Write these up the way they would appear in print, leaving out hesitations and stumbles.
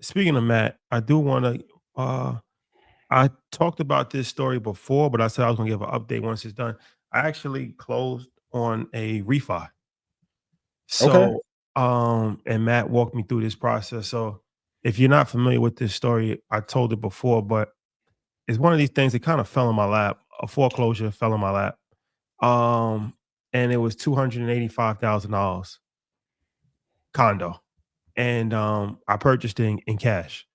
speaking of Matt, I do want to. I talked about this story before, but I said I was going to give an update once it's done. I actually closed on a refi. Okay. So, and Matt walked me through this process. So, if you're not familiar with this story, I told it before, but it's one of these things that kind of fell in my lap. A foreclosure fell in my lap. Um, and it was $285,000 condo, and I purchased it in cash.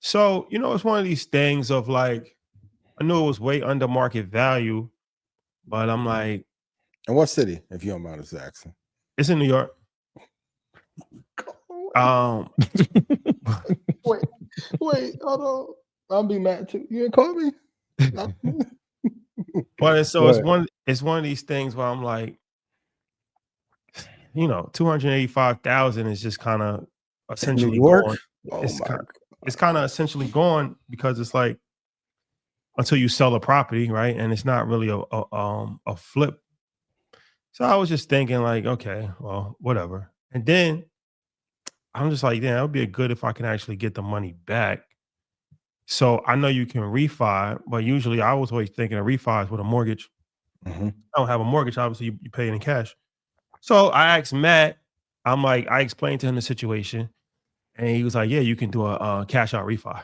So, it's one of these things of like, I knew it was way under market value, but I'm like, And what city, if you don't mind us asking? it's in New York. Um, Wait, hold on. I'll be mad too. You didn't call me? but it's, so Go it's ahead. one of these things where I'm like, 285,000 is just kind of In New essentially York? gone. Oh It's my kind God. it's kind of essentially gone because it's like until you sell a property, right? And it's not really a flip. So I was just thinking like, okay, well, whatever. And then I'm just like, yeah, it would be good if I can actually get the money back. So I know you can refi, but usually I was always thinking of refis with a mortgage. Mhm. I don't have a mortgage, obviously you pay it in cash. So I asked Matt, I'm like, I explained to him the situation, and he was like, yeah, you can do a cash out refi.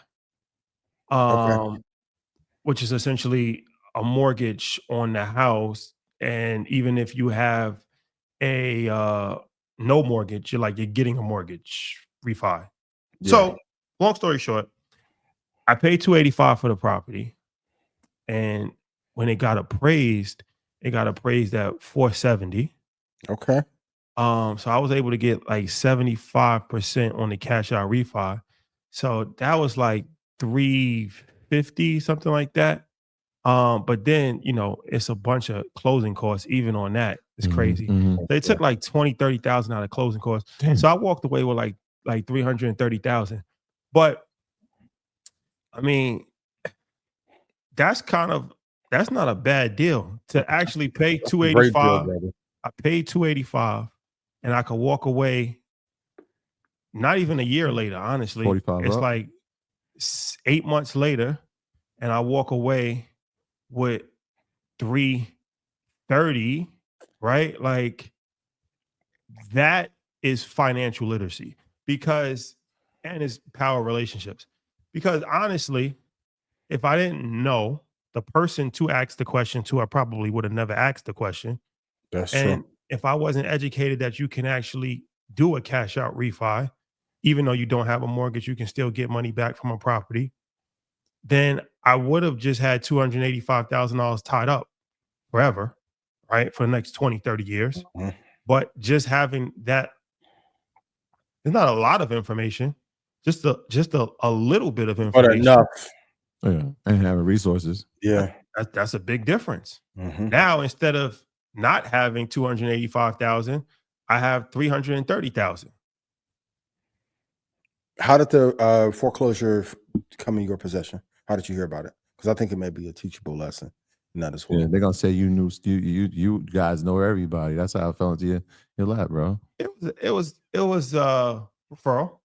Okay. Um, which is essentially a mortgage on the house. And even if you have a no mortgage, you're getting a mortgage refi. Yeah. So long story short, I paid 285 for the property, and when it got appraised at 470. Okay. So I was able to get like 75% on the cash out refi. So that was like 350, something like that. But then, it's a bunch of closing costs, even on that. It's Mhm, crazy. mhm. They Yeah. took like 20, 30,000 out of closing costs. Damn. So I walked away with like 330,000. But I mean, that's kind of that's not a bad deal to actually pay That's a great deal, 285. brother. I paid 285 and I could walk away not even a year later, honestly. 45 It's up. like 8 months later, and I walk away with 330, right? Like that is financial literacy because, and it's power relationships. Because honestly, if I didn't know the person to ask the question to, I probably would have never asked the question. That's true. And if I wasn't educated that you can actually do a cash out refi, even though you don't have a mortgage, you can still get money back from a property, then I would have just had $285,000 tied up forever, right? For the next 20, 30 years. Mhm. But just having that, there's not a lot of information, just a little bit of But information. enough. Yeah, and having resources. Yeah. That's a big difference. Mhm. Now, instead of not having 285,000, I have 330,000. How did the foreclosure come in your possession? How did you hear about it? Because I think it may be a teachable lesson in that as Yeah, well. they're gonna say you guys know everybody. That's how I fell into your lap, bro. It was referral.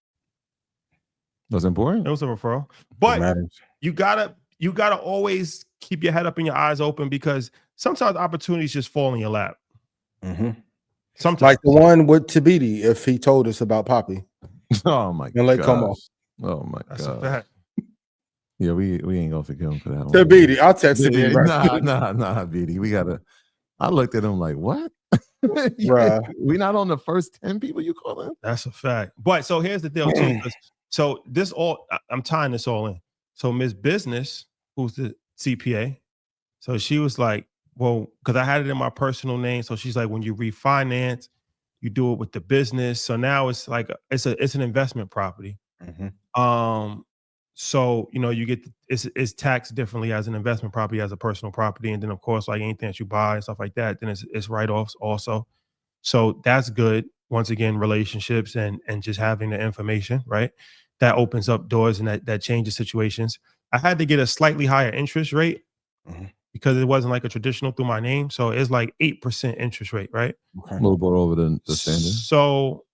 That's It important. was a referral. It But matters. you gotta always keep your head up and your eyes open because sometimes opportunities just fall in your lap. Hmm. Like the Sometimes. one with Tabiti, if he told us about Poppy Oh my and Lake Como. gosh. Oh my That's a gosh. fact. Yeah, we ain't gonna forgive him for that one. Tabiti, I'll text him. Yeah, Right. nah, BD. We gotta. I looked at him like, what? Bruh. We not on the first 10 people you calling? That's a fact. But so here's the deal too, because so this all I'm tying this all in. So Miss Business, who's the CPA, so she was like, well, because I had it in my personal name. So she's like, when you refinance, you do it with the business. So now it's like it's an investment property. Mhm. Um, so you get it's taxed differently as an investment property, as a personal property, and then of course, like anything that you buy and stuff like that, then it's write-offs also. So that's good. Once again, relationships and just having the information, right? That opens up doors and that changes situations. I had to get a slightly higher interest rate Mhm. because it wasn't like a traditional through my name. So it's like 8% interest rate, right? Okay. A little bit over the standard. So,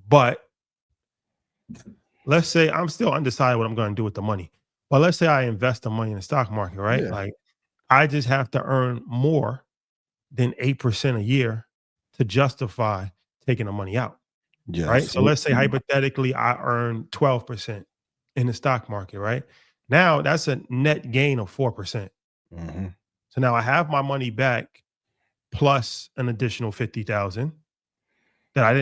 but let's say I'm still undecided what I'm going to do with the money, but let's say I invest the money in the stock market, right? Yeah. Like I just have to earn more than 8% a year to justify taking the money out, right? Yes. So let's say hypothetically I earn 12% in the stock market, right? Now that's a net gain of 4%. Mm-hmm. So now I have my money back plus an additional 50,000 that I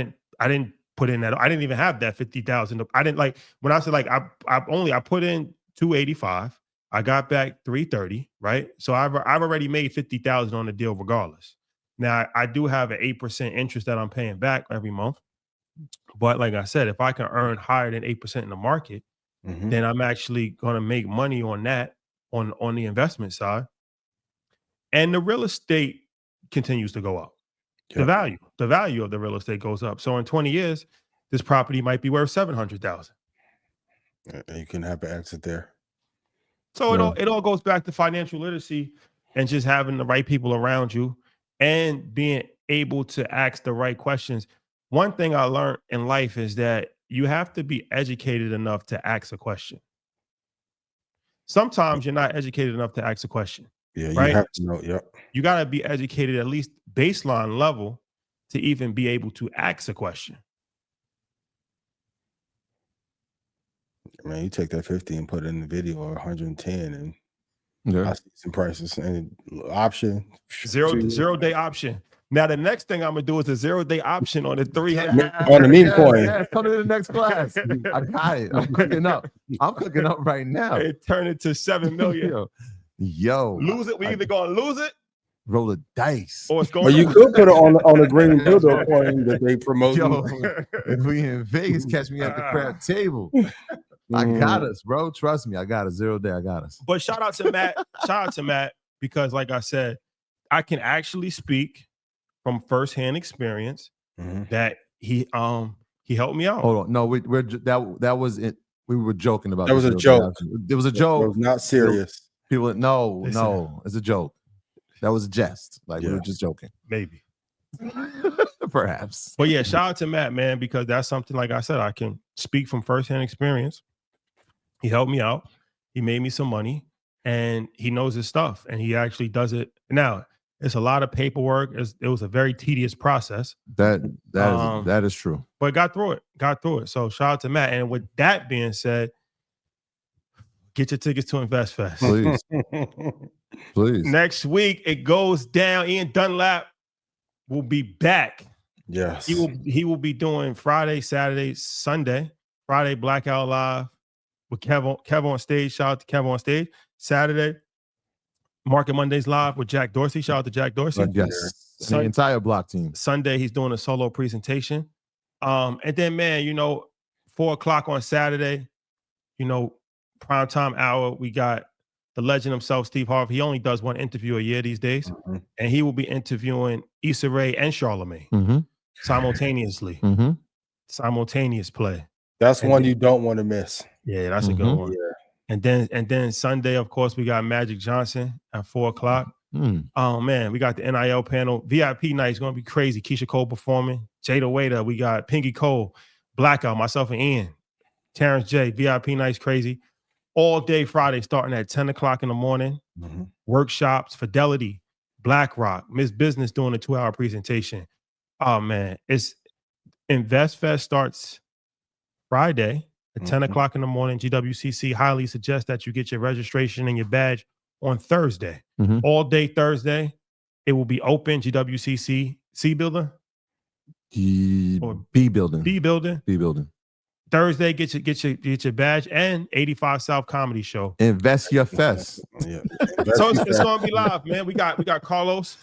didn't put in that. I didn't even have that 50,000. I didn't like when I said like I put in 285. I got back 330, right? So I've already made 50,000 on the deal regardless. Now I do have an 8% interest that I'm paying back every month. But like I said, if I can earn higher than 8% in the market, Mm-hmm. then I'm actually going to make money on that on the investment side. And the real estate continues to go up. Yep. The value of the real estate goes up. So in 20 years, this property might be worth 700,000. And you can have an exit there. So Yeah. it all goes back to financial literacy and just having the right people around you and being able to ask the right questions. One thing I learned in life is that you have to be educated enough to ask a question. Sometimes you're not educated enough to ask a question, Yeah, you right? have to know. Yep. You got to be educated at least baseline level to even be able to ask a question. Man, you take that 50 and put it in the video or 110 and Yeah. I see some prices and option. Zero day option. Now the next thing I'm gonna do is a 0-day option on the 300. On the meme coin. Yes, come to the next class. I got it. I'm cooking up. I'm cooking up right now. It turned into 7 million. Yo, Lose it. We either gonna lose it roll the dice. or it's going. Well, you could put it on the green dildo coin that they promote. Yo, if we in Vegas, catch me at the crab table. I got us, bro. Trust me, I got a 0-day. I got us. But shout out to Matt. Shout out to Matt because, like I said, I can actually speak from firsthand experience that he helped me out. Hold on, no, that was it. We were joking about That was the a 0-day joke. option. It was a It joke. was not serious. People, no, Listen. no, it's a joke. That was a jest. Like we Yeah. were just joking. Maybe. Perhaps. But yeah, shout out to Matt, man, because that's something, like I said, I can speak from firsthand experience. He helped me out. He made me some money and he knows his stuff and he actually does it. Now, it's a lot of paperwork. It was a very tedious process. That is true. But got through it. So shout out to Matt. And with that being said, get your tickets to Investfest. Please. Please. Next week, it goes down. Ian Dunlap will be back. Yes. He will be doing Friday, Saturday, Sunday. Friday, Blackout Live with Kev on stage. Shout out to Kev on stage. Saturday, Market Mondays Live with Jack Dorsey. Shout out to Jack Dorsey. Yes. The entire block team. Sunday, he's doing a solo presentation. And then, man, 4:00 on Saturday, primetime hour, we got the legend himself, Steve Harvey. He only does one interview a year these days. And he will be interviewing Issa Rae and Charlamagne simultaneously. Simultaneous play. That's one you don't want to miss. Yeah, that's a good one. Yeah. And then Sunday, of course, we got Magic Johnson at 4:00. Oh man, we got the NIL panel. VIP night is gonna be crazy. Keisha Cole performing. Jada Waiter. We got Pinky Cole, Blackout, myself and Ian. Terrence J. VIP night's crazy. All day Friday, starting at 10:00 in the morning. Workshops, Fidelity, BlackRock, Miss Business doing a 2-hour presentation. Oh man, it's Investfest starts Friday at 10:00 in the morning. GWCC highly suggest that you get your registration and your badge on Thursday. All day Thursday. It will be open. GWCC C building? Or B building. B building. B building. Thursday, get your badge and 85 South Comedy Show. Invest your fest. Yeah. So it's gonna be live, man. We got Carlos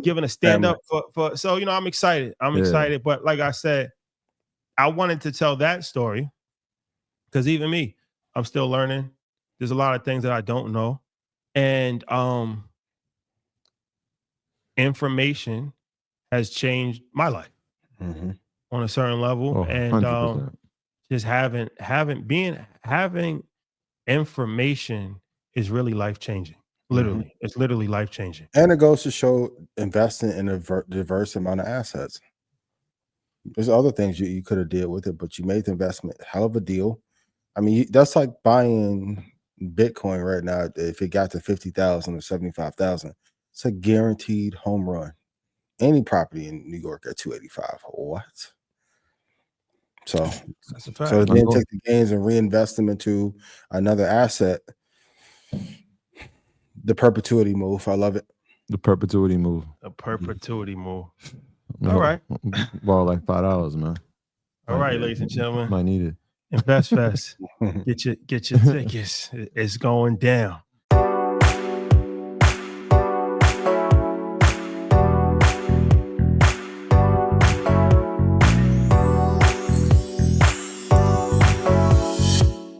giving a stand up for so I'm excited. I'm excited. But like I said, I wanted to tell that story because even me, I'm still learning. There's a lot of things that I don't know. And information has changed my life on a certain level. And 100%. just having information is really life-changing. Literally. It's literally life-changing. And it goes to show investing in a diverse amount of assets. There's other things you could have did with it, but you made the investment. Hell of a deal. I mean, that's like buying Bitcoin right now. If it got to 50,000 or 75,000, it's a guaranteed home run. Any property in New York at 285. What? So That's a fact. So then take the gains and reinvest them into another asset. The perpetuity move. I love it. The perpetuity move. A perpetuity move. All right. Borrow like $5, man. All right, ladies and gentlemen. Might need it. Investfest. Get your tickets. It's going down.